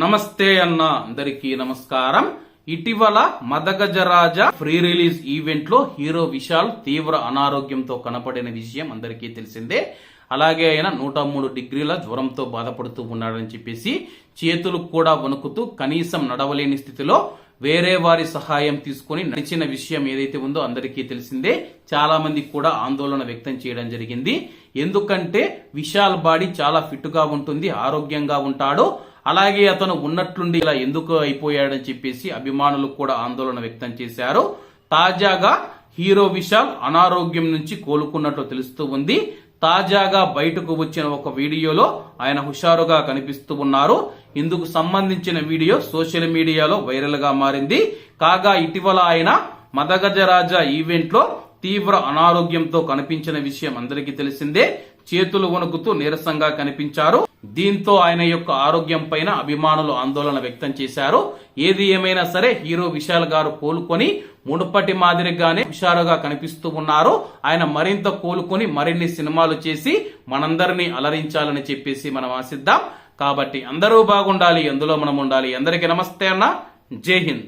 నమస్తే అన్న అందరికీ నమస్కారం. ఇటీవల మదగజరాజ ఫ్రీ రిలీజ్ ఈవెంట్ లో హీరో విశాల్ తీవ్ర అనారోగ్యంతో కనపడిన విషయం అందరికీ తెలిసిందే. అలాగే ఆయన 103 డిగ్రీల జ్వరంతో బాధపడుతూ ఉన్నాడని చెప్పేసి చేతులు కూడా వణుకుతూ కనీసం నడవలేని స్థితిలో వేరే వారి సహాయం తీసుకుని నడిచిన విషయం ఏదైతే ఉందో అందరికీ తెలిసిందే. చాలా మంది కూడా ఆందోళన వ్యక్తం చేయడం జరిగింది. ఎందుకంటే విశాల్ బాడీ చాలా ఫిట్ గా ఉంటుంది, ఆరోగ్యంగా ఉంటాడు. అలాగే అతను ఉన్నట్లుండి ఇలా ఎందుకు అయిపోయాడని చెప్పేసి అభిమానులు కూడా ఆందోళన వ్యక్తం చేశారు. తాజాగా హీరో విశాల్ అనారోగ్యం నుంచి కోలుకున్నట్లు తెలుస్తూ ఉంది. తాజాగా బయటకు వచ్చిన ఒక వీడియోలో ఆయన హుషారుగా కనిపిస్తూ ఉన్నారు. ఇందుకు సంబంధించిన వీడియో సోషల్ మీడియాలో వైరల్ గా మారింది. కాగా ఇటీవల ఆయన మదగజరాజ ఈవెంట్ లో తీవ్ర అనారోగ్యంతో కనిపించిన విషయం అందరికీ తెలిసిందే. చేతులు వణుకుతూ నీరసంగా కనిపించారు. దీంతో ఆయన యొక్క ఆరోగ్యం పైన అభిమానులు ఆందోళన వ్యక్తం చేశారు. ఏది ఏమైనా సరే హీరో విశాల్ గారు కోలుకొని మునుపటి మాదిరిగానే హుషారుగా కనిపిస్తూ ఉన్నారు. ఆయన మరింత కోలుకొని మరిన్ని సినిమాలు చేసి మనందరినీ అలరించాలని చెప్పేసి మనం ఆశిద్దాం. కాబట్టి అందరూ బాగుండాలి, అందులో మనం ఉండాలి. అందరికీ నమస్తే అన్న, జై హింద్.